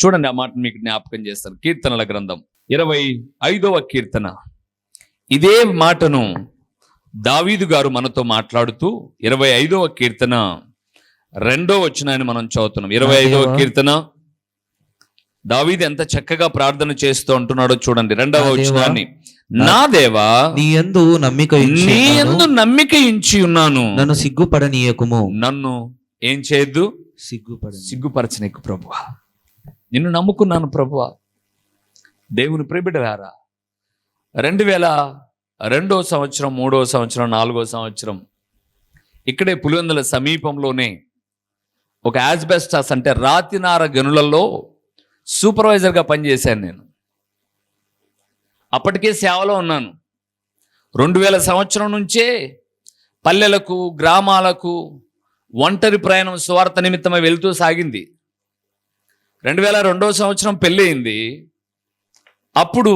చూడండి, ఆ మాట మీకు జ్ఞాపకం చేస్తాను. కీర్తనల గ్రంథం 25వ కీర్తన. ఇదే మాటను దావీదు గారు మనతో మాట్లాడుతూ 25వ కీర్తన 2వ వచనాన్ని మనం చదువుతున్నాం. 25వ కీర్తన దావీదు ఎంత చక్కగా ప్రార్థన చేస్తూ అంటున్నాడో చూడండి. 2వ వచనాన్ని, నా దేవా నీ యందు నమ్మిక ఉంచి ఉన్నాను, నన్ను సిగ్గుపడనీయకుము. నన్ను ఏం చేయొద్దు, సిగ్గుపరచనీకు ప్రభువా. నిన్ను నమ్ముకున్నాను ప్రభువా. దేవుని ప్రియబిడ్డలారా, 2002వ సంవత్సరం, 3వ సంవత్సరం, 4వ సంవత్సరం ఇక్కడే పులివెందుల సమీపంలోనే ఒక యాజ్బెస్టాస్ అంటే రాతినార గనులలో సూపర్వైజర్గా పనిచేశాను నేను. అప్పటికే సేవలో ఉన్నాను. 2000 సంవత్సరం నుంచే పల్లెలకు, గ్రామాలకు ఒంటరి ప్రయాణం సువార్త నిమిత్తమై వెళుతూ సాగింది. 2002వ సంవత్సరం పెళ్ళి అయింది. అప్పుడు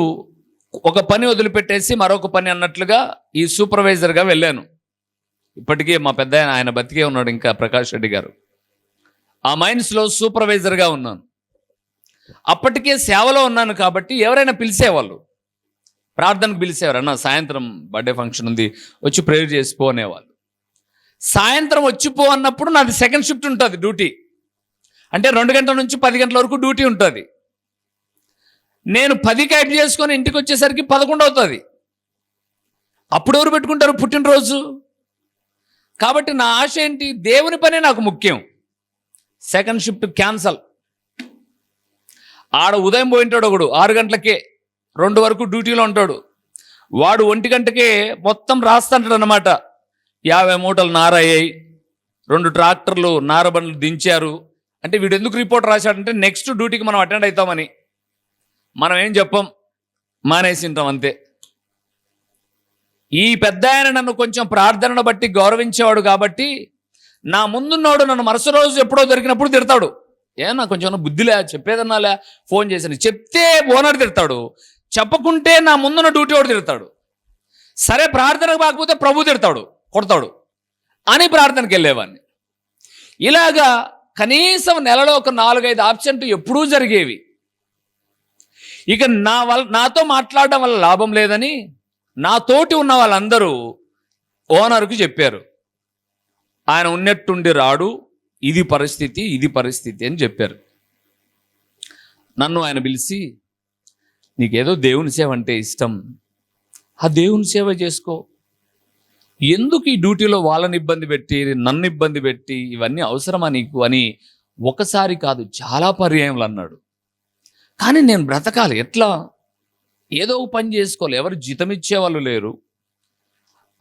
ఒక పని వదిలిపెట్టేసి మరొక పని అన్నట్లుగా ఈ సూపర్వైజర్గా వెళ్ళాను. ఇప్పటికే మా పెద్ద ఆయన బతికే ఉన్నాడు, ఇంకా ప్రకాష్ రెడ్డి గారు. ఆ మైన్స్లో సూపర్వైజర్గా ఉన్నాను. అప్పటికే సేవలో ఉన్నాను కాబట్టి ఎవరైనా పిలిచేవాళ్ళు, ప్రార్థనకు పిలిచేవారు. అన్న సాయంత్రం బర్త్డే ఫంక్షన్ ఉంది, వచ్చి ప్రేయర్ చేసిపో అనేవాళ్ళు. సాయంత్రం వచ్చిపో అన్నప్పుడు నాది సెకండ్ షిఫ్ట్ ఉంటుంది డ్యూటీ. అంటే 2 గంటల నుంచి 10 గంటల వరకు డ్యూటీ ఉంటుంది. నేను 10కి యాడ్ చేసుకొని ఇంటికి వచ్చేసరికి 11 అవుతుంది. అప్పుడు ఎవరు పెట్టుకుంటారు పుట్టినరోజు? కాబట్టి నా ఆశ ఏంటి, దేవుని పనే నాకు ముఖ్యం. Second shift cancel. ఆడ ఉదయం పోయింటాడు ఒకడు 6 గంటలకే, 2 వరకు డ్యూటీలో ఉంటాడు. వాడు 1 గంటకే మొత్తం రాస్తాంటాడు అన్నమాట. 50 మూటలు నార అయ్యాయి, 2 ట్రాక్టర్లు నార బండ్లు దించారు అంటే వీడు ఎందుకు రిపోర్ట్ రాశాడంటే నెక్స్ట్ డ్యూటీకి మనం అటెండ్ అవుతామని. మనం ఏం చెప్పం, మానేసింటాం అంతే. ఈ పెద్ద ఆయన నన్ను కొంచెం ప్రార్థనను బట్టి గౌరవించేవాడు కాబట్టి నా ముందున్నవాడు నన్ను మరుసటి రోజు ఎప్పుడో దొరికినప్పుడు తిడతాడు. ఏమన్నా కొంచెం బుద్ధిలే, చెప్పేదన్నాలే, ఫోన్ చేశాను చెప్తే ఓనర్ తిడతాడు, చెప్పకుంటే నా ముందున్న డ్యూటీ వాడు తిడతాడు. సరే ప్రార్థనకు కాకపోతే ప్రభు తిడతాడు, కొడతాడు అని ప్రార్థనకి వెళ్ళేవాడిని. ఇలాగా కనీసం నెలలో ఒక 4-5 ఆబ్సెంట్ ఎప్పుడూ జరిగేవి. ఇక నాతో మాట్లాడడం వల్ల లాభం లేదని నా తోటి ఉన్న వాళ్ళందరూ ఓనర్కి చెప్పారు. ఆయన ఉన్నట్టుండి రాడు, ఇది పరిస్థితి అని చెప్పారు. నన్ను ఆయన పిలిచి, నీకేదో దేవుని సేవ అంటే ఇష్టం, ఆ దేవుని సేవ చేసుకో, ఎందుకు ఈ డ్యూటీలో వాళ్ళని ఇబ్బంది పెట్టి నన్ను ఇబ్బంది పెట్టి ఇవన్నీ అవసరమా నీకు అని ఒకసారి కాదు చాలా పర్యాయములు అన్నాడు. కానీ నేను బ్రతకాలి ఎట్లా, ఏదో ఒక పని చేసుకోవాలి. ఎవరు జీతం ఇచ్చేవాళ్ళు లేరు.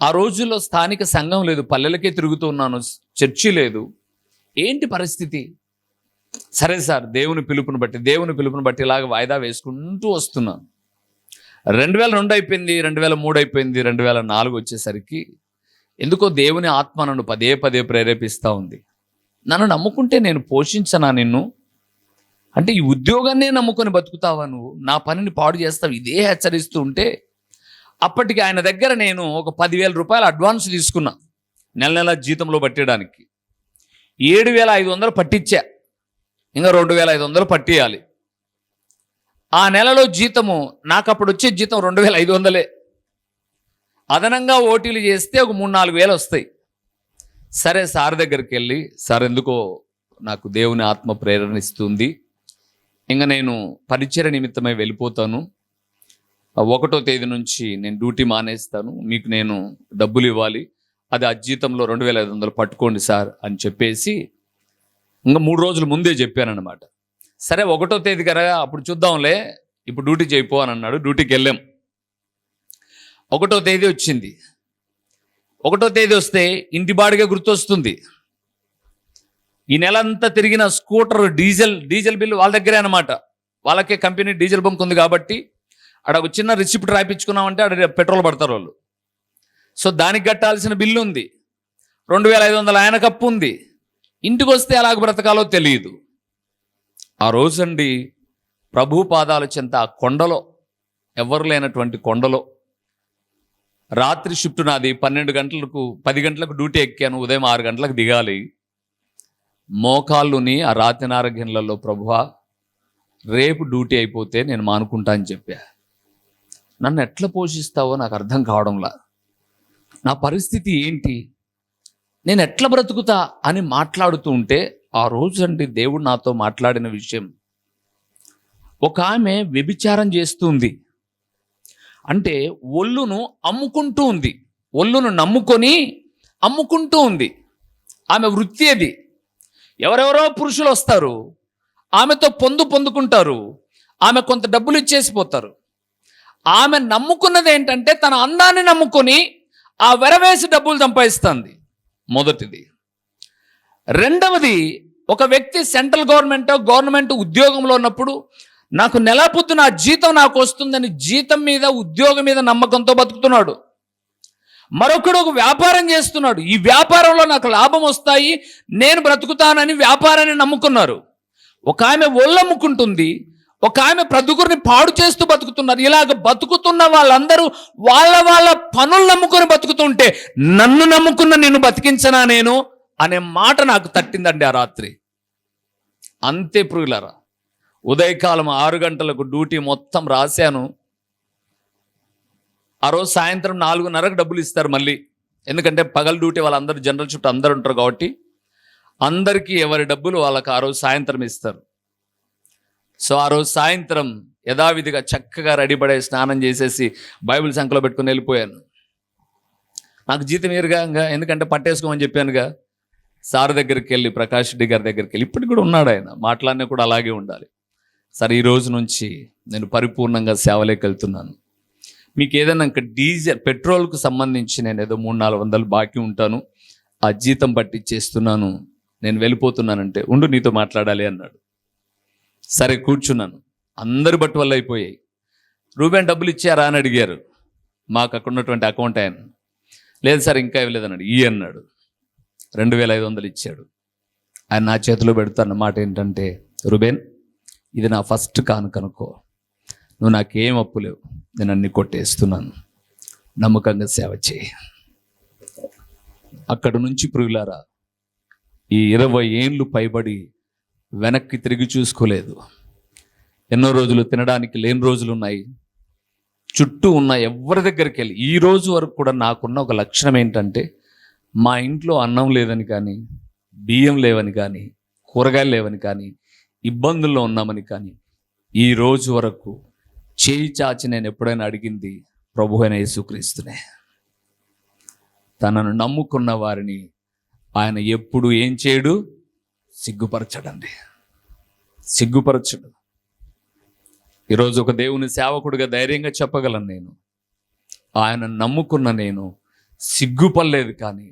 ఆ రోజుల్లో స్థానిక సంఘం లేదు, పల్లెలకే తిరుగుతూ ఉన్నాను, చర్చి లేదు. ఏంటి పరిస్థితి? సరే సార్, దేవుని పిలుపుని బట్టి ఇలాగ వాయిదా వేసుకుంటూ వస్తున్నాను. 2002 అయిపోయింది, 2003 అయిపోయింది, 2004 వచ్చేసరికి ఎందుకో దేవుని ఆత్మ నన్ను పదే ప్రేరేపిస్తూ ఉంది. నన్ను నమ్ముకుంటే నేను పోషించనా నిన్ను? అంటే ఈ ఉద్యోగాన్నే నమ్ముకొని బతుకుతావా నువ్వు? నా పనిని పాడు చేస్తావు, ఇదే హెచ్చరిస్తూ ఉంటే అప్పటికి ఆయన దగ్గర నేను ఒక 10,000 రూపాయలు అడ్వాన్స్ తీసుకున్నా. నెల జీతంలో పట్టడానికి 7,500 పట్టించా. ఇంకా 2,500 పట్టియాలి. ఆ నెలలో జీతము నాకు అప్పుడు వచ్చే జీతం 2,500. అదనంగా ఓటీలు చేస్తే ఒక 3-4 వేలు వస్తాయి. సరే సార్ దగ్గరికి వెళ్ళి, సార్ ఎందుకో నాకు దేవుని ఆత్మ ప్రేరణ ఇస్తుంది, ఇంకా నేను పరిచయ నిమిత్తమై వెళ్ళిపోతాను, 1వ తేదీ నుంచి నేను డ్యూటీ మానేస్తాను, మీకు నేను డబ్బులు ఇవ్వాలి, అది ఆ జీతంలో 2,500 పట్టుకోండి సార్ అని చెప్పేసి ఇంకా 3 రోజుల ముందే చెప్పానన్నమాట. సరే 1వ తేదీ కదా అప్పుడు చూద్దాంలే, ఇప్పుడు డ్యూటీ చేయిపో అని అన్నాడు. డ్యూటీకి వెళ్ళాం. 1వ తేదీ వచ్చింది. 1వ తేదీ వస్తే ఇంటి బాడిగా గుర్తొస్తుంది. ఈ నెలంతా తిరిగిన స్కూటర్ డీజిల్ బిల్లు వాళ్ళ దగ్గరే అనమాట. వాళ్ళకే కంపెనీ డీజిల్ బంక్ ఉంది కాబట్టి అక్కడ ఒక చిన్న రిసిప్ట్ రాయించుకున్నామంటే అక్కడ పెట్రోల్ పడతారు వాళ్ళు. సో దానికి కట్టాల్సిన బిల్లు ఉంది. 2,500 ఆయన కప్పు ఉంది. ఇంటికి వస్తే ఎలాగ బ్రతకాలో తెలియదు. ఆ రోజండి ప్రభు పాదాల చెంత ఆ కొండలో, ఎవరు లేనటువంటి కొండలో, రాత్రి షిఫ్ట్ నాది. 10 గంటలకు డ్యూటీ ఎక్కాను, ఉదయం 6 గంటలకు దిగాలి. మోకాళ్ళుని ఆ రాతినార గిన్నెలలో ప్రభువా రేపు డ్యూటీ అయిపోతే నేను మానుకుంటా అని చెప్పా. నన్ను ఎట్లా పోషిస్తావో నాకు అర్థం కావడంలా, నా పరిస్థితి ఏంటి, నేను ఎట్లా బ్రతుకుతా అని మాట్లాడుతూ ఉంటే ఆ రోజు అండి దేవుడు నాతో మాట్లాడిన విషయం, ఒక ఆమె వ్యభిచారం చేస్తుంది. అంటే ఒళ్ళును అమ్ముకుంటూ ఉంది, ఒళ్ళును నమ్ముకొని అమ్ముకుంటూ ఉంది. ఆమె వృత్తి అది. ఎవరెవరో పురుషులు వస్తారు, ఆమెతో పొందుకుంటారు, ఆమె కొంత డబ్బులు ఇచ్చేసిపోతారు. ఆమె నమ్ముకున్నది ఏంటంటే తన అందాన్ని నమ్ముకొని ఆ వెరవేసి డబ్బులు సంపాదిస్తుంది. మొదటిది. రెండవది, ఒక వ్యక్తి సెంట్రల్ గవర్నమెంట్ ఉద్యోగంలో ఉన్నప్పుడు నాకు నెల పొద్దున ఆ జీతం నాకు వస్తుందని జీతం మీద ఉద్యోగం మీద నమ్మకంతో బతుకుతున్నాడు. మరొకడు ఒక వ్యాపారం చేస్తున్నాడు, ఈ వ్యాపారంలో నాకు లాభం వస్తాయి, నేను బ్రతుకుతానని వ్యాపారాన్ని నమ్ముకున్నారు. ఒక ఆమె ఒళ్ళమ్ముకుంటుంది, ఒక ఆమె ప్రదుగురిని పాడు చేస్తూ బతుకుతున్నారు. ఇలాగ బతుకుతున్న వాళ్ళందరూ వాళ్ళ పనులు నమ్ముకొని బతుకుతుంటే నన్ను నమ్ముకున్న నిన్ను బతికించనా నేను అనే మాట నాకు తట్టిందండి ఆ రాత్రి. అంతే ప్రియులారా, ఉదయకాలం 6 గంటలకు డ్యూటీ మొత్తం రాశాను. ఆ రోజు సాయంత్రం 4:30కు డబ్బులు ఇస్తారు మళ్ళీ. ఎందుకంటే పగల డ్యూటీ వాళ్ళందరూ జనరల్ షిఫ్ట్ అందరు ఉంటారు కాబట్టి అందరికీ ఎవరి డబ్బులు వాళ్ళకి ఆ రోజు సాయంత్రం ఇస్తారు. సో ఆ రోజు సాయంత్రం యథావిధిగా చక్కగా రెడీపడే స్నానం చేసేసి బైబిల్ సంఖ్యలో పెట్టుకుని వెళ్ళిపోయాను. నాకు జీతం ఏరుగా, ఎందుకంటే పట్టేసుకోమని చెప్పానుగా. సార్ దగ్గరికి వెళ్ళి, ప్రకాష్ రెడ్డి గారి దగ్గరికి వెళ్ళి, ఇప్పటికి కూడా ఉన్నాడు ఆయన, మాట్లాడినా కూడా అలాగే ఉండాలి. సరే, ఈ రోజు నుంచి నేను పరిపూర్ణంగా సేవలోకి వెళ్తున్నాను. మీకు ఏదైనా ఇంకా డీజిల్ పెట్రోల్కు సంబంధించి నేను ఏదో 300-400 బాకీ ఉంటాను, ఆ జీతం బట్టి చేస్తున్నాను, నేను వెళ్ళిపోతున్నానంటే ఉండు నీతో మాట్లాడాలి అన్నాడు. సరే కూర్చున్నాను. అందరి బట్టి వల్ల అయిపోయాయి. రూబేన్ డబ్బులు ఇచ్చారా అని అడిగారు మాకు అక్కడ ఉన్నటువంటి అకౌంట్ ఆయన. లేదు సార్ ఇంకా ఇవ్వలేదన్నాడు. అన్నాడు. 2500 ఇచ్చాడు. ఆయన నా చేతిలో పెడుతున్న మాట ఏంటంటే, రూబేన్ ఇది నా ఫస్ట్ కానుకనుకో, నువ్వు నాకేం అప్పు లేవు, నేను అన్ని కొట్టేస్తున్నాను, నమ్మకంగా సేవ చేయి. అక్కడి నుంచి ప్రియులారా ఈ 20 ఏళ్ళు పైబడి వెనక్కి తిరిగి చూసుకోలేదు. ఎన్నో రోజులు తినడానికి లేని రోజులు ఉన్నాయి. చుట్టూ ఉన్న ఎవరి దగ్గరికి వెళ్ళి ఈ రోజు వరకు కూడా నాకున్న ఒక లక్షణం ఏంటంటే, మా ఇంట్లో అన్నం లేదని కానీ, బియ్యం లేవని కానీ, కూరగాయలు లేవని కానీ, ఇబ్బందుల్లో ఉన్నామని కానీ ఈ రోజు వరకు చేయి చాచి నేను ఎప్పుడైనా అడిగింది ప్రభు అయిన యేసుక్రీస్తునే. తనను నమ్ముకున్న వారిని ఆయన ఎప్పుడు ఏం చేయడు, సిగ్గుపరచడండి, సిగ్గుపరచడు. ఈరోజు ఒక దేవుని సేవకుడిగా ధైర్యంగా చెప్పగలను, నేను ఆయన నమ్ముకున్న నేను సిగ్గుపడలేదు, కానీ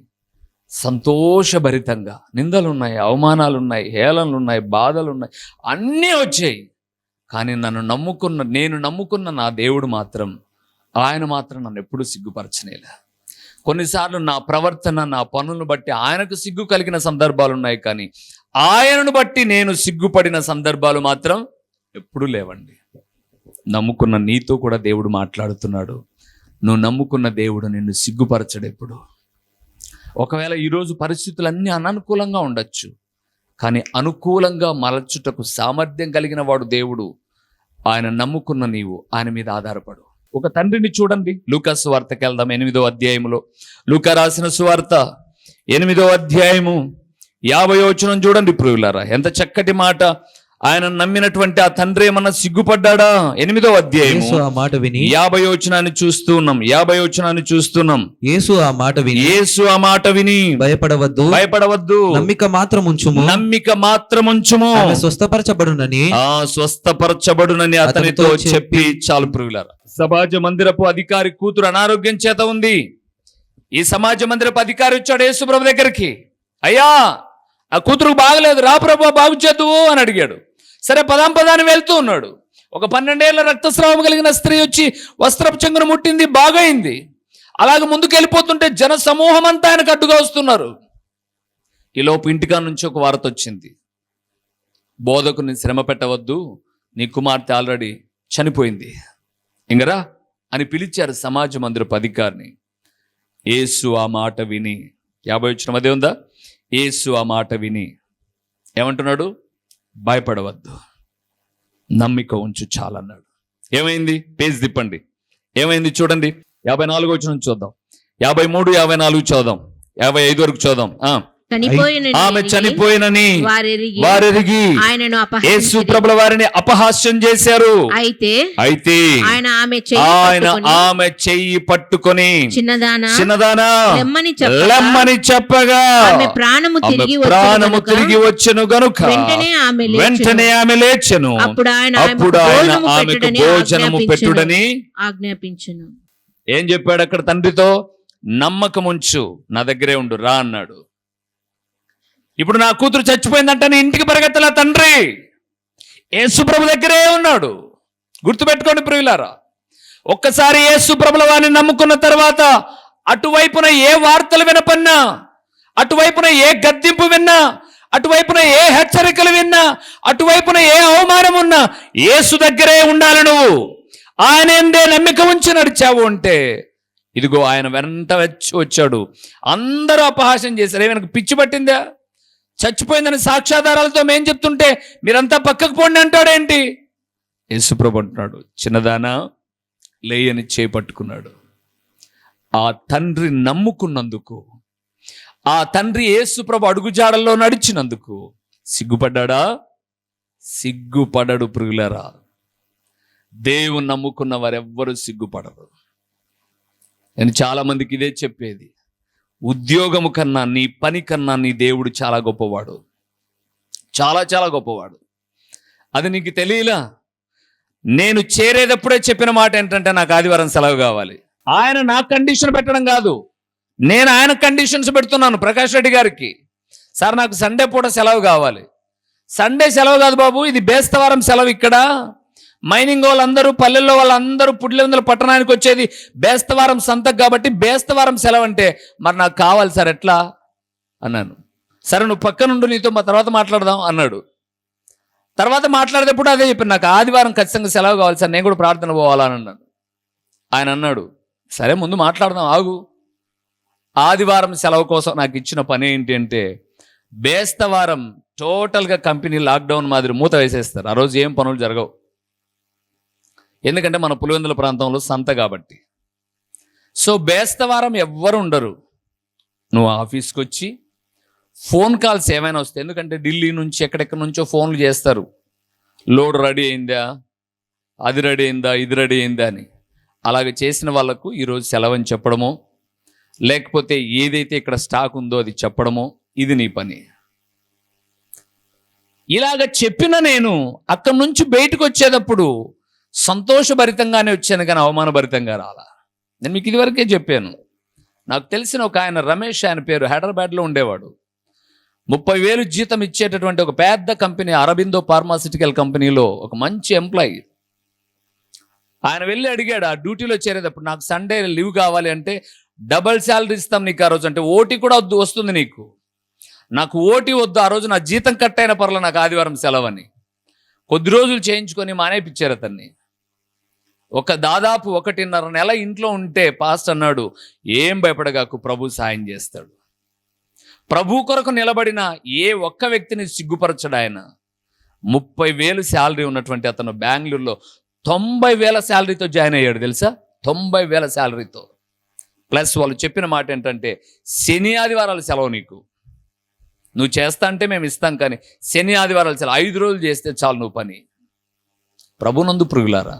సంతోషభరితంగా. నిందలున్నాయి, అవమానాలున్నాయి, హేళనలున్నాయి, బాధలున్నాయి, అన్నీ వచ్చాయి. కానీ నేను నమ్ముకున్న నా దేవుడు మాత్రం, ఆయన మాత్రం నన్ను ఎప్పుడూ సిగ్గుపరచనేలా. కొన్నిసార్లు నా ప్రవర్తన, నా పనులను బట్టి ఆయనకు సిగ్గు కలిగిన సందర్భాలు ఉన్నాయి, కానీ ఆయనను బట్టి నేను సిగ్గుపడిన సందర్భాలు మాత్రం ఎప్పుడూ లేవండి. నమ్ముకున్న నీతో కూడా దేవుడు మాట్లాడుతున్నాడు. నువ్వు నమ్ముకున్న దేవుడు నిన్ను సిగ్గుపరచడు ఎప్పుడు. ఒకవేళ ఈరోజు పరిస్థితులన్నీ అననుకూలంగా ఉండొచ్చు, కానీ అనుకూలంగా మలచుటకు సామర్థ్యం కలిగిన వాడు దేవుడు. ఆయన నమ్ముకున్న నీవు ఆయన మీద ఆధారపడు. ఒక తండ్రిని చూడండి. లూకా సువార్తకి వెళ్దాం. 8వ అధ్యాయములో, లూకా రాసిన సువార్త 8వ అధ్యాయము 50వ వచనం చూడండి ప్రియులారా. ఎంత చక్కటి మాట. ఆయన నమ్మినటువంటి ఆ తండ్రి ఏమన్నా సిగ్గుపడ్డాడా? 8వ అధ్యాయం ఆ మాట విని 50వ వచనాన్ని చూస్తున్నాం. 50వ వచనాన్ని చూస్తున్నాం. యేసు ఆ మాట విని భయపడవద్దు, నమ్మిక మాత్రం ఉంచుము, స్వస్థపరచబడునని అతనితో చెప్పి చాలు. ప్రియులారా, సమాజ మందిరపు అధికారి కూతురు అనారోగ్యం చేత ఉంది. ఈ సమాజ మందిరపు అధికారి వచ్చాడు యేసు ప్రభు దగ్గరికి. అయ్యా, ఆ కూతురుకు బాగలేదు, రా ప్రభు బాగు చేద్దువు అని అడిగాడు. సరే పదాన్ని వెళ్తూ ఉన్నాడు. ఒక 12 ఏళ్ల రక్తస్రావం కలిగిన స్త్రీ వచ్చి వస్త్రపు చెంగును ముట్టింది, బాగైంది. అలాగే ముందుకు వెళ్ళిపోతుంటే జన సమూహం అంతా ఆయనకు అడ్డుగా వస్తున్నారు. ఈలోపు ఇంటికా నుంచి ఒక వార్త వచ్చింది, బోధకుని శ్రమ పెట్టవద్దు, నీ కుమార్తె ఆల్రెడీ చనిపోయింది, ఇంగరా అని పిలిచారు సమాజ మందిరపు అధికారిని. యేసు ఆ మాట విని, 50వ వచనం అదే ఉందా? యేసు ఆ మాట విని ఏమంటున్నాడు? భయపడవద్దు. నమ్మిక ఉంచు చాలన్నాడు. ఏమైంది? పేజ్ తిప్పండి. ఏమైంది చూడండి. 54 వచనం చూద్దాం, 53, 54 చూద్దాం, 55 వరకు చూద్దాం. ఆమె చనిపోయినని వారెరిగి యేసు ప్రభుల వారిని అపహాస్యం చేశారు. అయితే ఆయన ఆమె చెయ్యి పట్టుకొని చిన్నదానా లెమ్మని చెప్పగా ప్రాణము తిరిగి వచ్చెను గనుక వెంటనే ఆమె లేచెను. అప్పుడు ఆయన ఆమెకు భోజనము పెట్టుడని ఆజ్ఞాపించెను. ఏం చెప్పాడు అక్కడ తండ్రితో? నమ్మకం ఉంచు, నా దగ్గరే ఉండు, రా అన్నాడు. ఇప్పుడు నా కూతురు చచ్చిపోయిందంటే నీ ఇంటికి పరిగెత్తలా తండ్రి, యేసు ప్రభు దగ్గరే ఉన్నాడు. గుర్తుపెట్టుకోండి ప్రియులారా, ఒక్కసారి యేసు ప్రభుల వారిని నమ్ముకున్న తర్వాత అటువైపున ఏ వార్తలు వినపన్నా, అటువైపున ఏ గద్దింపు విన్నా, అటువైపున ఏ హెచ్చరికలు విన్నా, అటువైపున ఏ అవమానం ఉన్నా యేసు దగ్గరే ఉండాలి. నువ్వు ఆయన ఎందే నమ్మిక ఉంచి నడిచావు అంటే ఇదిగో ఆయన వెంట వచ్చాడు. అందరూ అపహాస్యం చేశారు. ఏమైనా పిచ్చి పట్టిందా? చచ్చిపోయిందని సాక్ష్యాధారాలతో మేం చెప్తుంటే మీరంతా పక్కకు పోండి అంటాడేంటి? యేసుప్రభు అంటున్నాడు, చిన్నదానా లేయని చేపట్టుకున్నాడు. ఆ తండ్రి నమ్ముకున్నందుకు, ఆ తండ్రి యేసుప్రభు అడుగుజాడల్లో నడిచినందుకు సిగ్గుపడ్డా? సిగ్గుపడడు ప్రియులారా. దేవుని నమ్ముకున్న వారెవ్వరూ సిగ్గుపడరు. నేను చాలా మందికి ఇదే చెప్పేది, ఉద్యోగము కన్నా, నీ పని కన్నా నీ దేవుడు చాలా గొప్పవాడు, చాలా చాలా గొప్పవాడు. అది నీకు తెలియలా? నేను చేరేటప్పుడే చెప్పిన మాట ఏంటంటే నాకు ఆదివారం సెలవు కావాలి. ఆయన నాకు కండిషన్ పెట్టడం కాదు, నేను ఆయన కండిషన్స్ పెడుతున్నాను. ప్రకాష్ రెడ్డి గారికి, సార్ నాకు సండే పూట సెలవు కావాలి. సండే సెలవు కాదు బాబు, ఇది బేస్తవారం సెలవు. ఇక్కడ మైనింగ్ వాళ్ళందరూ, పల్లెల్లో వాళ్ళందరూ పుట్టిన పట్టణానికి వచ్చేది బేస్తవారం సంతకు కాబట్టి బేస్తవారం సెలవు అంటే మరి నాకు కావాలి సార్, ఎట్లా అన్నాను. సరే నువ్వు పక్కనుండు, నీతో మా తర్వాత మాట్లాడదాం అన్నాడు. తర్వాత మాట్లాడేటప్పుడు అదే చెప్పాను, నాకు ఆదివారం ఖచ్చితంగా సెలవు కావాలి సార్, నేను కూడా ప్రార్థన పోవాలని అన్నాను. ఆయన అన్నాడు, సరే ముందు మాట్లాడదాం, ఆగు. ఆదివారం సెలవు కోసం నాకు ఇచ్చిన పని ఏంటి అంటే, బేస్తవారం టోటల్గా కంపెనీ లాక్డౌన్ మాదిరి మూత వేసేస్తారు. ఆ రోజు ఏం పనులు జరగవు, ఎందుకంటే మన పులివెందుల ప్రాంతంలో సంత కాబట్టి. సో బేస్తవారం ఎవ్వరు ఉండరు. నువ్వు ఆఫీస్కి వచ్చి ఫోన్ కాల్స్ ఏమైనా వస్తాయి, ఎందుకంటే ఢిల్లీ నుంచి ఎక్కడెక్కడి నుంచో ఫోన్లు చేస్తారు, లోడ్ రెడీ అయిందా, అది రెడీ అయిందా, ఇది రెడీ అయిందా అని. అలాగే చేసిన వాళ్ళకు ఈరోజు సెలవు అని చెప్పడమో, లేకపోతే ఏదైతే ఇక్కడ స్టాక్ ఉందో అది చెప్పడమో, ఇది నీ పని. ఇలాగ చెప్పిన నేను అక్కడి నుంచి బయటకు వచ్చేటప్పుడు సంతోషభరితంగానే వచ్చాను, కానీ అవమానభరితంగా రాలా. నేను మీకు ఇదివరకే చెప్పాను, నాకు తెలిసిన ఒక ఆయన రమేష్, ఆయన పేరు, హైదరాబాద్లో ఉండేవాడు. 30,000 జీతం ఇచ్చేటటువంటి ఒక పెద్ద కంపెనీ, అరబిందో ఫార్మాసిటికల్ కంపెనీలో ఒక మంచి ఎంప్లాయీ. ఆయన వెళ్ళి అడిగాడు ఆ డ్యూటీలో చేరేటప్పుడు, నాకు సండే లీవ్ కావాలి అంటే, డబల్ శాలరీ ఇస్తాం నీకు ఆ రోజు అంటే, ఓటీ కూడా వస్తుంది నీకు. నాకు ఓటీ వద్దు, ఆ రోజు నా జీతం కట్ అయిన పర్ల, నాకు ఆదివారం సెలవు అని కొద్ది రోజులు చేయించుకొని మానేపిచ్చారు అతన్ని. దాదాపు 1.5 నెల ఇంట్లో ఉంటే పాస్ట్ అన్నాడు, ఏం భయపడగాకు, ప్రభు సాయం చేస్తాడు. ప్రభు కొరకు నిలబడిన ఏ ఒక్క వ్యక్తిని సిగ్గుపరచడు ఆయన. 30,000 శాలరీ ఉన్నటువంటి అతను బెంగళూరులో 90,000 శాలరీతో జాయిన్ అయ్యాడు తెలుసా. 90,000 శాలరీతో. ప్లస్ వాళ్ళు చెప్పిన మాట ఏంటంటే, శని ఆదివారాలు సెలవు నీకు, నువ్వు చేస్తా అంటే మేము ఇస్తాం, కానీ శని ఆదివారాలు సెలవు, 5 రోజులు చేస్తే చాలు నువ్వు పని. ప్రభునందు ప్రియులారా,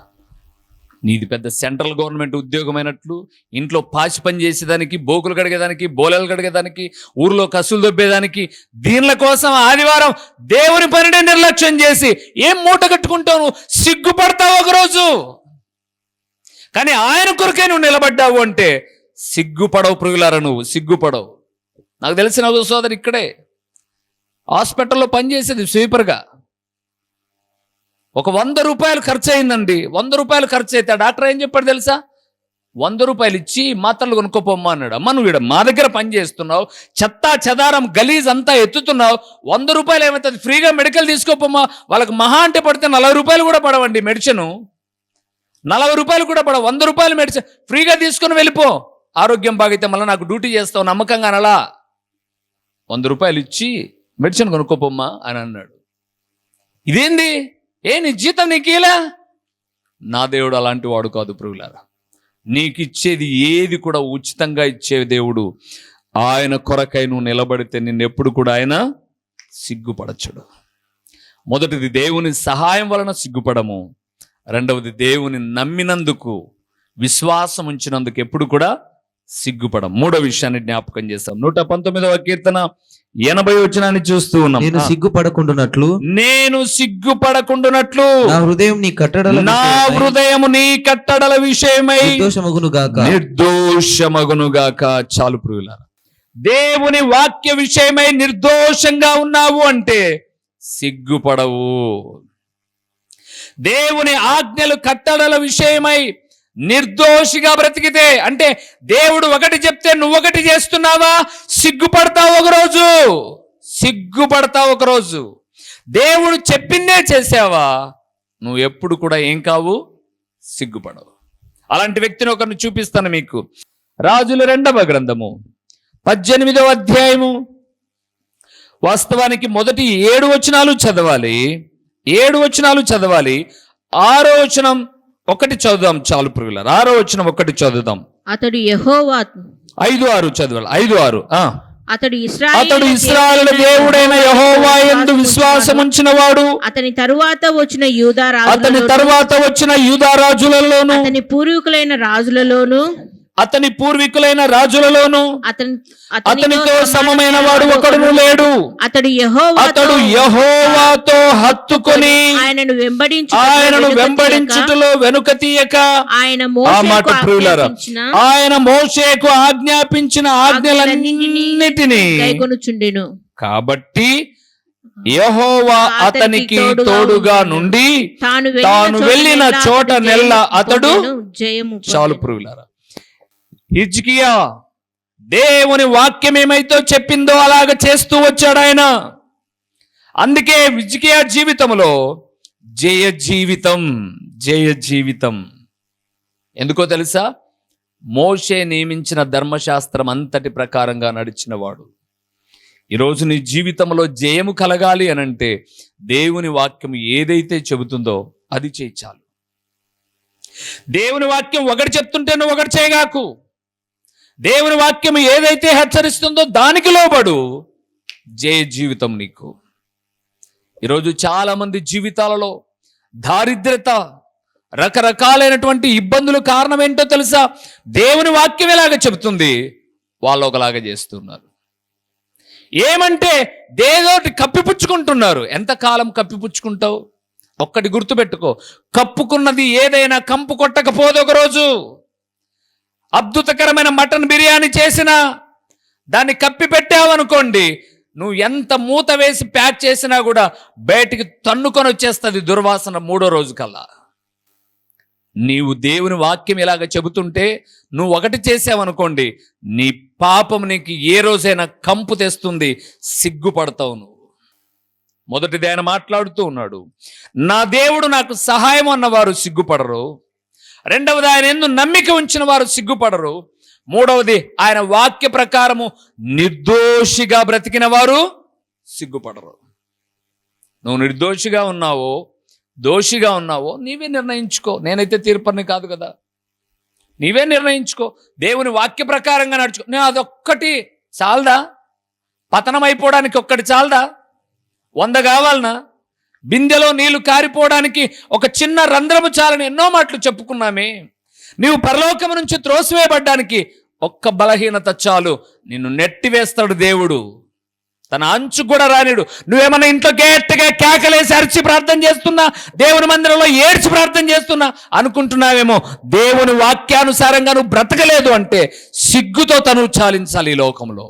నీది పెద్ద సెంట్రల్ గవర్నమెంట్ ఉద్యోగమైనట్లు, ఇంట్లో పాచి పని చేసేదానికి, బోకులు కడిగేదానికి, బోలెలు కడిగేదానికి, ఊర్లో కసులు దొబ్బేదానికి, దీనిల కోసం ఆదివారం దేవుని పనిని నిర్లక్ష్యం చేసి ఏం మూట కట్టుకుంటావు? సిగ్గుపడతావు ఒకరోజు. కానీ ఆయన కొరకే నువ్వు నిలబడ్డావు అంటే సిగ్గుపడవు ప్రియులారా, నువ్వు సిగ్గుపడవు. నాకు తెలిసిన ఒక సోదరు ఇక్కడే హాస్పిటల్లో పనిచేసేది స్వీపర్గా. ఒక 100 రూపాయలు ఖర్చు అయిందండి. 100 రూపాయలు ఖర్చు అయితే డాక్టర్ ఏం చెప్పాడు తెలుసా? 100 రూపాయలు ఇచ్చి మాత్రలు కొనుక్కోపోమ్మా అన్నాడు. అమ్మ నువ్వు మా దగ్గర పని చేస్తున్నావు, చెత్తా చెదారం గలీజ్ అంతా ఎత్తుతున్నావు, 100 రూపాయలు ఏమవుతుంది, ఫ్రీగా మెడికల్ తీసుకోపోమ్మా. వాళ్ళకి మహా అంటే పడితే 40 రూపాయలు కూడా పడవండి మెడిసిన్, 40 రూపాయలు కూడా పడవు. 100 రూపాయలు మెడిసిన్ ఫ్రీగా తీసుకుని వెళ్ళిపో, ఆరోగ్యం బాగైతే మళ్ళీ నాకు డ్యూటీ చేస్తావు నమ్మకంగా అనలా. 100 రూపాయలు ఇచ్చి మెడిసిన్ కొనుక్కోపోమ్మా అని అన్నాడు. ఇదేంది? నీ జీతం నీకేలా? నా దేవుడు అలాంటి వాడు కాదు ప్రియులారా. నీకు ఇచ్చేది ఏది కూడా ఉచితంగా ఇచ్చే దేవుడు. ఆయన కొరకై నువ్వు నిలబడితే నిన్నెప్పుడు కూడా ఆయన సిగ్గుపడచ్చడు. మొదటిది దేవుని సహాయం వలన సిగ్గుపడము. రెండవది దేవుని నమ్మినందుకు, విశ్వాసం ఉంచినందుకు ఎప్పుడు కూడా సిగ్గుపడం. మూడో విషయాన్ని జ్ఞాపకం చేస్తాం. 119వ కీర్తన 80వ వచనాన్ని చూస్తూ ఉన్నాం. నేను సిగ్గుపడకుండునట్లు నా హృదయం నీ కట్టడల విషయమై నిర్దోషమగును గాక. చాలు ప్రియులారా, దేవుని వాక్య విషయమై నిర్దోషంగా ఉన్నావు అంటే సిగ్గుపడవు. దేవుని ఆజ్ఞలు కట్టడల విషయమై నిర్దోషిగా బ్రతికితే, అంటే దేవుడు ఒకటి చెప్తే నువ్వు ఒకటి చేస్తున్నావా, సిగ్గుపడతావు ఒకరోజు. దేవుడు చెప్పిందే చేసావా, నువ్వు ఎప్పుడు కూడా ఏం కావు, సిగ్గుపడవు. అలాంటి వ్యక్తిని ఒకరిని చూపిస్తాను మీకు. రాజుల 2వ గ్రంథము 18వ అధ్యాయము. వాస్తవానికి మొదటి 7 వచనాలు చదవాలి. 6వ వచనం ఒకటి చదువుదాం చాలు ప్రియులారా. 6వ వచనం ఒకటి చదువుదాం. అతడు యెహోవా 5-6 చదవాలి. 5-6 అతడు ఇశ్రాయేలు దేవుడైన యెహోవా యందు విశ్వాసం ఉంచిన వాడు. అతని తరువాత వచ్చిన యూదా రాజులలోను అతని పూర్వీకులైన రాజులలోను అతనితో సమమైన వాడు ఒకడును లేడు. అతడు యెహోవాతో హత్తుకొని ఆయనను వెంబడించుటలో వెనుక తీయక ఆయన మోషేకు ఆజ్ఞాపించిన ఆజ్ఞలన్నిటినీ కైకొనుచుండెను. కాబట్టి యెహోవా అతనికి తోడుగా నుండి తాను వెళ్ళిన చోట నెల్ల అతడు జయము. చాలు ప్రియులారా, హిజ్కియా దేవుని వాక్యం ఏమైతే చెప్పిందో అలాగ చేస్తూ వచ్చాడు ఆయన. అందుకే హిజ్కియా జీవితంలో జయ జీవితం. ఎందుకో తెలుసా? మోషే నియమించిన ధర్మశాస్త్రం అంతటి ప్రకారంగా నడిచిన వాడు. ఈరోజు నీ జీవితంలో జయము కలగాలి అనంటే దేవుని వాక్యం ఏదైతే చెబుతుందో అది చేయి చాలు. దేవుని వాక్యం ఒకటి చెప్తుంటే నువ్వు ఒకటి చేయగాకు. దేవుని వాక్యం ఏదైతే హెచ్చరిస్తుందో దానికి లోబడు. జయ జీవితం నీకు. ఈరోజు చాలా మంది జీవితాలలో దారిద్రత, రకరకాలైనటువంటి ఇబ్బందులు కారణం ఏంటో తెలుసా? దేవుని వాక్యం ఎలాగ చెబుతుంది, వాళ్ళు ఒకలాగా చేస్తున్నారు. ఏమంటే దేదోటి కప్పిపుచ్చుకుంటున్నారు. ఎంతకాలం కప్పిపుచ్చుకుంటావు? ఒక్కటి గుర్తుపెట్టుకో, కప్పుకున్నది ఏదైనా కంపు కొట్టకపోదు. ఒకరోజు అద్భుతకరమైన మటన్ బిర్యానీ చేసినా దాన్ని కప్పి పెట్టావనుకోండి, నువ్వు ఎంత మూత వేసి ప్యాక్ చేసినా కూడా బయటికి తన్నుకొని వచ్చేస్తుంది దుర్వాసన 3వ రోజు కల్లా. నీవు దేవుని వాక్యం ఇలాగ చెబుతుంటే నువ్వు ఒకటి చేసావనుకోండి, నీ పాపం నీకు ఏ రోజైనా కంపు తెస్తుంది, సిగ్గుపడతావు నువ్వు. మొదటిది ఆయన మాట్లాడుతూ ఉన్నాడు, నా దేవుడు నాకు సహాయం అన్నవారు సిగ్గుపడరు. రెండవది ఆయన యందు నమ్మిక ఉంచిన వారు సిగ్గుపడరు. మూడవది ఆయన వాక్య ప్రకారము నిర్దోషిగా బ్రతికిన వారు సిగ్గుపడరు. నువ్వు నిర్దోషిగా ఉన్నావో దోషిగా ఉన్నావో నీవే నిర్ణయించుకో. నేనైతే తీర్పని కాదు కదా, నీవే నిర్ణయించుకో. దేవుని వాక్య ప్రకారంగా నడుచుకో. నేను అదొక్కటి చాలదా? పతనం అయిపోవడానికి ఒక్కటి చాలదా? 100 కావాలనా? బిందెలో నీళ్లు కారిపోవడానికి ఒక చిన్న రంధ్రము చాలని ఎన్నో మాటలు చెప్పుకున్నామే. నీవు పరలోకము నుంచి త్రోసివేయబడ్డానికి ఒక్క బలహీనత చాలు, నిన్ను నెట్టివేస్తాడు దేవుడు. తన అంచు కూడా రానిడు. నువ్వేమన్నా ఇంట్లో గట్టిగా కేకలేసి అరిచి ప్రార్థన చేస్తున్నా, దేవుని మందిరంలో ఏడ్చి ప్రార్థన చేస్తున్నా అనుకుంటున్నావేమో. దేవుని వాక్యానుసారంగా నువ్వు బ్రతకలేదు అంటే సిగ్గుతో తను చాలించాలి ఈ లోకంలో.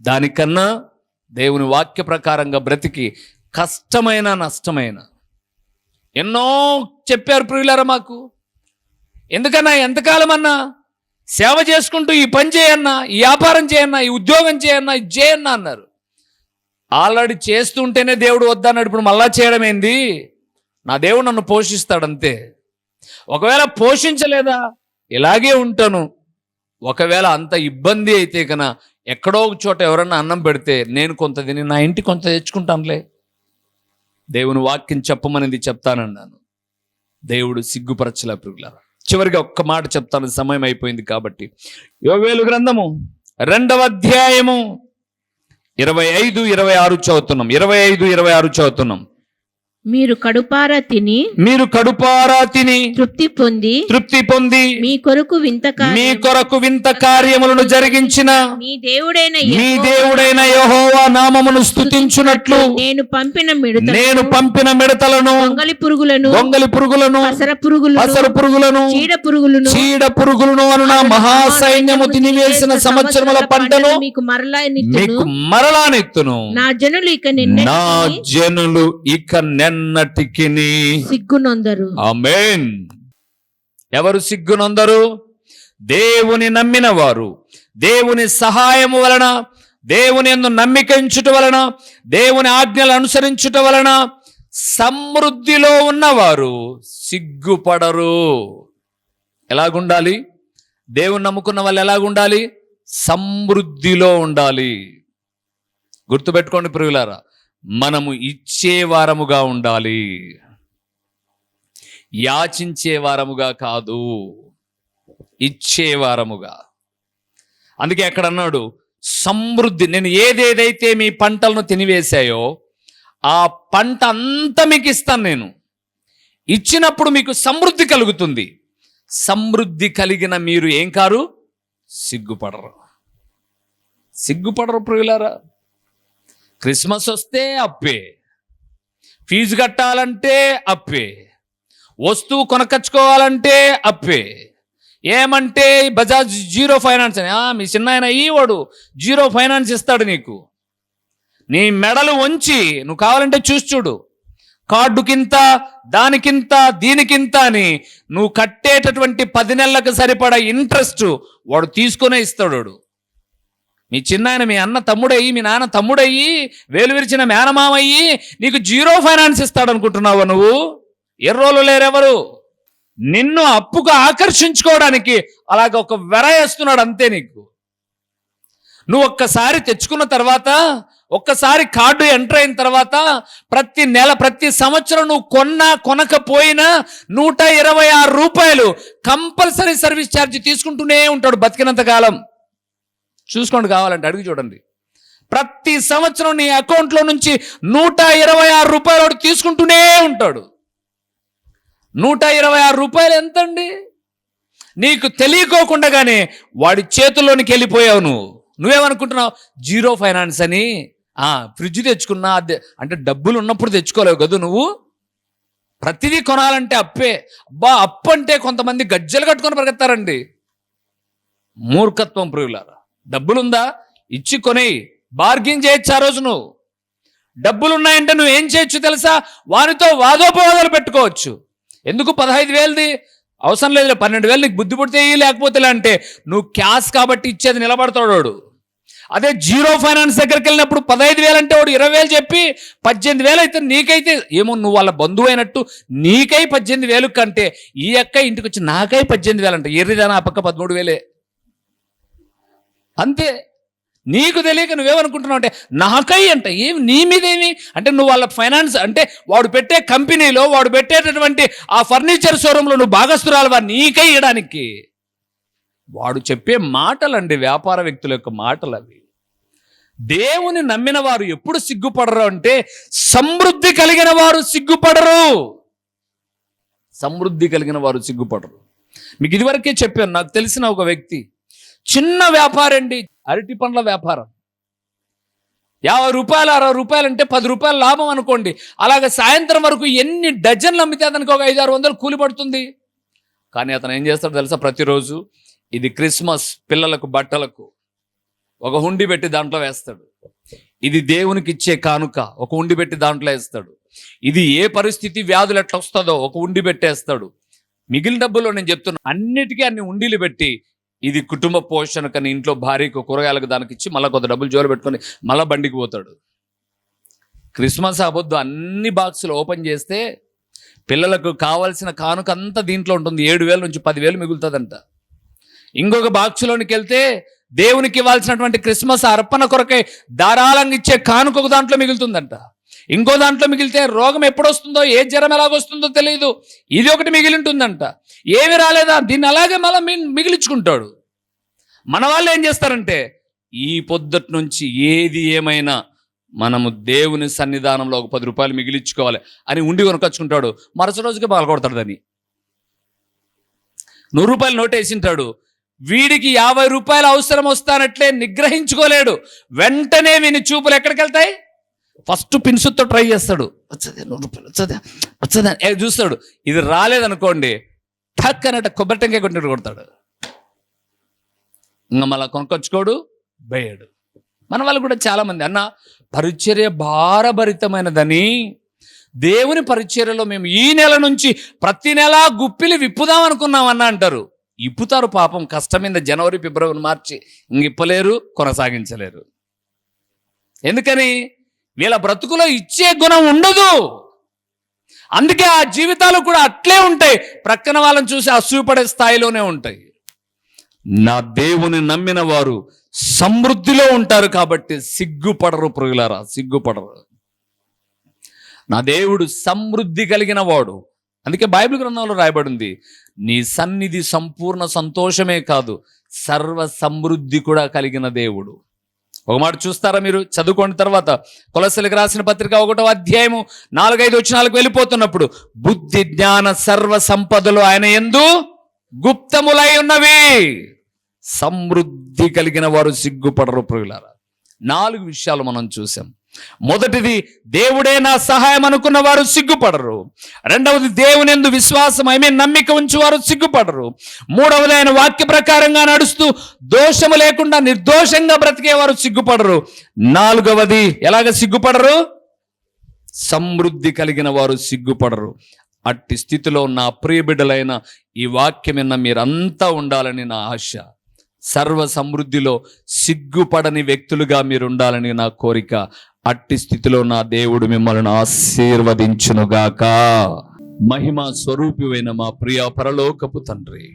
దానికన్నా దేవుని వాక్య ప్రకారంగా బ్రతికి కష్టమైన నష్టమైన ఎన్నో చెప్పారు ప్రియులారా మాకు. ఎందుకన్నా ఎంతకాలం అన్నా సేవ చేసుకుంటూ ఈ పని చేయన్నా, ఈ వ్యాపారం చేయన్నా, ఈ ఉద్యోగం చేయన్నా, ఇది చేయన్నా అన్నారు. ఆల్రెడీ చేస్తుంటేనే దేవుడు వద్దన్నాడు, ఇప్పుడు మళ్ళా చేయడం ఏంది? నా దేవుడు నన్ను పోషిస్తాడంతే. ఒకవేళ పోషించలేదా ఇలాగే ఉంటాను. ఒకవేళ అంత ఇబ్బంది అయితే కన్నా ఎక్కడో ఒక చోట ఎవరన్నా అన్నం పెడితే నేను కొంత తిని నా ఇంటికి కొంత తెచ్చుకుంటానులే. దేవుని వాక్యం చెప్పమనిది చెప్తానన్నాను. దేవుడు సిగ్గుపరచలే ప్రియులారా. చివరిగా ఒక్క మాట చెప్తాను, సమయం అయిపోయింది కాబట్టి. యోవేలు గ్రంథము 2వ అధ్యాయము 25-26 చదువుతున్నాం. 25-26 చదువుతున్నాం. మీరు కడుపారా తిని తృప్తి పొంది మీ కొరకు వింత కార్యములను జరిగించిన మీ దేవుడైన యెహోవా నామమును స్తుతించునట్లు నేను పంపిన మిడతలను, గొంగలి పురుగులను అసర పురుగులను, చీడ పురుగులను అను నా మహాసైన్యము తినివేసిన సంవత్సరముల పంటను మీకు మరలా నెత్తును. నా జనులు ఇక ఎన్నటికి సిగ్గునొందరు. ఆమేన్. ఎవరు సిగ్గునొందరు? దేవుని నమ్మిన వారు, దేవుని సహాయము వలన, దేవుని యందు నమ్మిక ఉంచుట వలన, దేవుని ఆజ్ఞలు అనుసరించుట వలన సమృద్ధిలో ఉన్నవారు సిగ్గుపడరు. ఎలాగుండాలి? దేవుని నమ్ముకున్న వాళ్ళు ఎలాగుండాలి? సమృద్ధిలో ఉండాలి. గుర్తుపెట్టుకోండి ప్రియులారా, మనము ఇచ్చేవారముగా ఉండాలి, యాచించేవారముగా కాదు, ఇచ్చేవారముగా. అందుకే అక్కడ అన్నాడు సమృద్ధి. నేను ఏదేదైతే మీ పంటలను తినివేశాయో ఆ పంట అంతా మీకు ఇస్తాను. నేను ఇచ్చినప్పుడు మీకు సమృద్ధి కలుగుతుంది. సమృద్ధి కలిగిన మీరు ఏం కారు? సిగ్గుపడరు ప్రియులారా. క్రిస్మస్ వస్తే అప్పే, ఫీజు కట్టాలంటే అప్పే, వస్తువు కొనకచ్చుకోవాలంటే అప్పే. ఏమంటే బజాజ్ 0 ఫైనాన్స్ అని, మీ చిన్నాయన వాడు 0 ఫైనాన్స్ ఇస్తాడు నీకు. నీ మెడలు వంచి నువ్వు కావాలంటే చూసి చూడు, కార్డుకింత, దానికింత, దీనికింత అని నువ్వు కట్టేటటువంటి 10 నెలలకు సరిపడా ఇంట్రెస్ట్ వాడు తీసుకునే ఇస్తాడు. వాడు మీ చిన్నాయన, మీ అన్న తమ్ముడయ్యి, మీ నాన్న తమ్ముడయ్యి, వేలు విరిచిన మేనమామయ్యి నీకు 0 ఫైనాన్స్ ఇస్తాడు అనుకుంటున్నావా నువ్వు? ఎర్రోలు లేరెవరు. నిన్ను అప్పుకు ఆకర్షించుకోవడానికి అలాగ ఒక వెర వేస్తున్నాడు అంతే. నీకు నువ్వు ఒక్కసారి తెచ్చుకున్న తర్వాత, ఒక్కసారి కార్డు ఎంటర్ అయిన తర్వాత, ప్రతి నెల, ప్రతి సంవత్సరం నువ్వు కొనకపోయినా 126 రూపాయలు కంపల్సరీ సర్వీస్ ఛార్జ్ తీసుకుంటూనే ఉంటాడు బతికినంత కాలం. చూసుకోండి, కావాలంటే అడిగి చూడండి. ప్రతి సంవత్సరం నీ అకౌంట్లో నుంచి 126 రూపాయలు తీసుకుంటూనే ఉంటాడు. 126 రూపాయలు ఎంతండి? నీకు తెలియకోకుండానే వాడి చేతుల్లోనికి వెళ్ళిపోయావు. నువ్వేమనుకుంటున్నావు? 0 ఫైనాన్స్ అని. ఫ్రిడ్జ్ తెచ్చుకున్నా అంటే డబ్బులు ఉన్నప్పుడు తెచ్చుకోలేవు కదా నువ్వు. ప్రతిదీ కొనాలంటే అప్పే. అప్పు అంటే కొంతమంది గజ్జలు కట్టుకొని పరిగెత్తారండి. మూర్ఖత్వం ప్రియులారా. డబ్బులుందా? ఇచ్చి కొనేయి, బార్గింగ్ చేయొచ్చు. ఆ రోజు నువ్వు డబ్బులున్నాయంటే నువ్వు ఏం చేయొచ్చు తెలుసా? వారితో వాదోపవాదాలు పెట్టుకోవచ్చు. ఎందుకు 15,000ది అవసరం లేదు, 12,000 నీకు బుద్ధి పుడితే లేకపోతే అంటే నువ్వు క్యాష్ కాబట్టి ఇచ్చేది నిలబడతాడు. అదే 0 ఫైనాన్స్ దగ్గరికి వెళ్ళినప్పుడు 15,000 అంటే వాడు 20,000 చెప్పి 18,000 అయితే నీకైతే ఏమో నువ్వు వాళ్ళ బంధువు అయినట్టు నీకై 18,000 కంటే ఈ అక్క ఇంటికి వచ్చి నాకై 18,000 అంటే ఎర్రిదానా ఆ పక్క 13,000 అంతే. నీకు తెలియక నువ్వేమనుకుంటున్నావు అంటే నాకై అంట. ఏమి నీ మీదేమి అంటే నువ్వు వాళ్ళ ఫైనాన్స్ అంటే వాడు పెట్టే కంపెనీలో, వాడు పెట్టేటటువంటి ఆ ఫర్నిచర్ షోరూంలో నువ్వు భాగస్తురాలువా నీకై ఇవ్వడానికి. వాడు చెప్పే మాటలండి, వ్యాపార వ్యక్తుల యొక్క మాటలు అవి. దేవుని నమ్మిన వారు ఎప్పుడు సిగ్గుపడరు అంటే సమృద్ధి కలిగిన వారు సిగ్గుపడరు. సమృద్ధి కలిగిన వారు సిగ్గుపడరు. మీకు ఇదివరకే చెప్పాను, నాకు తెలిసిన ఒక వ్యక్తి చిన్న వ్యాపారం అండి, అరటి పండ్ల వ్యాపారం. 50 రూపాయలు 60 రూపాయలు అంటే 10 రూపాయలు లాభం అనుకోండి. అలాగే సాయంత్రం వరకు ఎన్ని డజన్లు అమ్మితే అతనికి ఒక 500-600 కూలి పడుతుంది. కానీ అతను ఏం చేస్తాడో తెలుసా? ప్రతిరోజు ఇది క్రిస్మస్ పిల్లలకు బట్టలకు ఒక హుండి పెట్టి దాంట్లో వేస్తాడు. ఇది దేవునికి ఇచ్చే కానుక ఒక హుండి పెట్టి దాంట్లో వేస్తాడు. ఇది ఏ పరిస్థితి వ్యాధులు ఎట్లా వస్తుందో ఒక హుండి పెట్టేస్తాడు. మిగిలిన డబ్బుల్లో నేను చెప్తున్నా అన్నిటికీ అన్ని ఉండీలు పెట్టి ఇది కుటుంబ పోషణకని ఇంట్లో భార్యకు కూరగాయలకు దానికి ఇచ్చి మళ్ళీ కొంత డబ్బులు జోలు పెట్టుకొని మళ్ళీ బండికి పోతాడు. క్రిస్మస్ అబద్ధం అన్ని బాక్సులు ఓపెన్ చేస్తే పిల్లలకు కావాల్సిన కానుక అంతా దీంట్లో ఉంటుంది. 7,000 నుంచి 10,000 మిగులుతుందంట. ఇంకొక బాక్సులోనికి వెళ్తే దేవునికి ఇవ్వాల్సినటువంటి క్రిస్మస్ అర్పణ కొరకై ధారాళంగా ఇచ్చే కానుక ఒక దాంట్లో మిగులుతుందంట. ఇంకో దాంట్లో మిగిలితే రోగం ఎప్పుడొస్తుందో, ఏ జ్వరం ఎలాగొస్తుందో తెలియదు, ఇది ఒకటి మిగిలి ఉంటుందంట. ఏమి రాలేదా, దీన్ని అలాగే మళ్ళీ మిగిలించుకుంటాడు. మన వాళ్ళు ఏం చేస్తారంటే ఈ పొద్దుటి నుంచి ఏది ఏమైనా మనము దేవుని సన్నిధానంలో ఒక 10 రూపాయలు మిగిలించుకోవాలి అని ఉండి కొనుకొచ్చుకుంటాడు. మరుసటి రోజుకి పాల్గొడతాడు. దాన్ని 100 రూపాయలు నోటు వేసింటాడు. వీడికి 50 రూపాయలు అవసరం వస్తానట్లే నిగ్రహించుకోలేడు. వెంటనే వీని చూపులు ఎక్కడికి వెళ్తాయి? ఫస్ట్ పిన్సుతో ట్రై చేస్తాడు. వచ్చేదే 100 రూపాయలు, వచ్చేదా చూస్తాడు. ఇది రాలేదనుకోండి, ఠక్ అన్నట్టు కొబ్బరి టెంకాయ కొట్టినట్టు కొడతాడు. ఇంకా మళ్ళీ కొనుక్కొచ్చుకోడు, బేయడు. మన వాళ్ళు కూడా చాలా మంది, అన్న పరిచర్య భారభరితమైనదని దేవుని పరిచర్యలో మేము ఈ నెల నుంచి ప్రతి నెల గుప్పిలి విప్పుదాం అనుకున్నాం అన్న అంటారు. ఇప్పుతారు పాపం, కష్టమైన జనవరి, ఫిబ్రవరి, మార్చి ఇంక ఇప్పలేరు, కొనసాగించలేరు. ఎందుకని? వీళ్ళ బ్రతుకులో ఇచ్చే గుణం ఉండదు. అందుకే ఆ జీవితాలు కూడా అట్లే ఉంటాయి, ప్రక్కన వాళ్ళని చూసి అసూయపడే స్థాయిలోనే ఉంటాయి. నా దేవుని నమ్మిన వారు సమృద్ధిలో ఉంటారు కాబట్టి సిగ్గుపడరు ప్రియులారా, సిగ్గుపడరు. నా దేవుడు సమృద్ధి కలిగిన వాడు. అందుకే బైబిల్ గ్రంథంలో రాయబడింది, నీ సన్నిధి సంపూర్ణ సంతోషమే కాదు, సర్వ సమృద్ధి కూడా కలిగిన దేవుడు. ఒక మాట చూస్తారా మీరు? చదువుకోండి. తర్వాత కొలస్సీలకు రాసిన పత్రిక 1వ అధ్యాయము 4-5 వచనాలకు వెళ్ళిపోతున్నప్పుడు, బుద్ధి జ్ఞాన సర్వ సంపదలు ఆయన యందు గుప్తములై ఉన్నవి, సమృద్ధి కలిగిన వారు సిగ్గుపడరు ప్రియులారా. 4 విషయాలు మనం చూసాం. మొదటిది, దేవుడే నా సహాయం అనుకున్న వారు సిగ్గుపడరు. రెండవది, దేవుని యందు విశ్వాసం నమ్మిక ఉంచువారు సిగ్గుపడరు. మూడవది, ఆయన వాక్య ప్రకారంగా నడుస్తూ దోషము లేకుండా నిర్దోషంగా బ్రతికేవారు సిగ్గుపడరు. నాలుగవది, ఎలాగ సిగ్గుపడరు? సమృద్ధి కలిగిన వారు సిగ్గుపడరు. అట్టి స్థితిలో నా ప్రియ బిడ్డలైన ఈ వాక్యం విన్న మీరంతా ఉండాలని నా ఆశ. సర్వ సమృద్ధిలో సిగ్గుపడని వ్యక్తులుగా మీరు ఉండాలని నా కోరిక. అట్టి స్థితిలో నా దేవుడు మిమ్మల్ని ఆశీర్వదించునుగాక. మహిమ స్వరూపివైన మా ప్రియ పరలోకపు తండ్రి,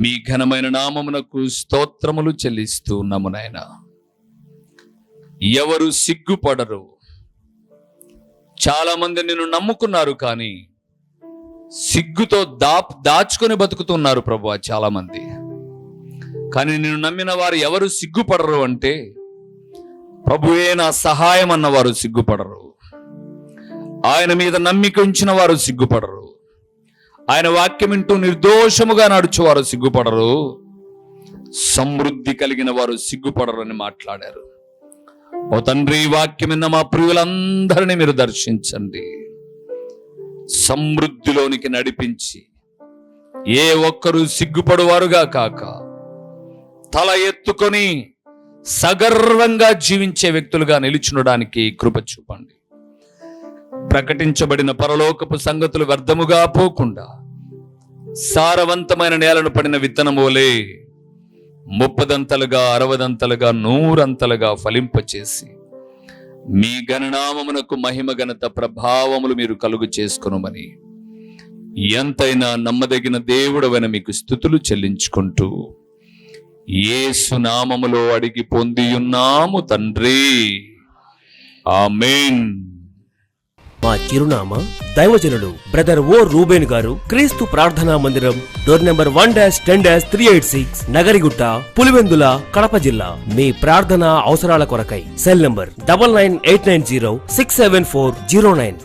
మీ ఘనమైన నామమునకు స్తోత్రములు చెల్లిస్తూ ఉన్నాము నాయనా. ఎవరు సిగ్గుపడరు. చాలా మంది నిన్ను నమ్ముకున్నారు కానీ సిగ్గుతో దాచుకొని బతుకుతున్నారు ప్రభువా చాలా మంది. కానీ నిన్ను నమ్మిన వారు ఎవరు సిగ్గుపడరు అంటే, ప్రభువే నా సహాయం అన్నవారు సిగ్గుపడరు. ఆయన మీద నమ్మిక ఉంచిన వారు సిగ్గుపడరు. ఆయన వాక్యం వింటూ నిర్దోషముగా నడుచువారు సిగ్గుపడరు. సమృద్ధి కలిగిన వారు సిగ్గుపడరు అని మాట్లాడారు. ఓ తండ్రి, వాక్యం విన్న మా ప్రియులందరినీ మీరు దర్శించండి, సమృద్ధిలోనికి నడిపించి ఏ ఒక్కరూ సిగ్గుపడువారుగా కాక తల ఎత్తుకొని సగర్వంగా జీవించే వ్యక్తులుగా నిలుచునడానికి కృప చూపండి. ప్రకటించబడిన పరలోకపు సంగతులు వ్యర్థముగా పోకుండా సారవంతమైన నేలను పడిన విత్తనము వలె 30దంతలుగా 60దంతలుగా 100అంతలుగా ఫలింపచేసి మీ గణనామమునకు మహిమ ఘనత ప్రభావములు మీరు కలుగు చేసుకొనుమని ఎంతైనా నమ్మదగిన దేవుడవైన మీకు స్తుతులు చెల్లించుకుంటూ యేసు నామములో అడిగి పొందియున్నాము తండ్రి, ఆమేన్. మా చిరునామా దైవజనుడు బ్రదర్ ఓ రూబేన్ గారు, క్రీస్తు ప్రార్థనా మందిరం, డోర్ నెంబర్ 1-10-386, నగరిగుట్ట, పులివెందుల, కడప జిల్లా. మీ ప్రార్థనా అవసరాల కొరకై సెల్ నంబర్ 9989067409.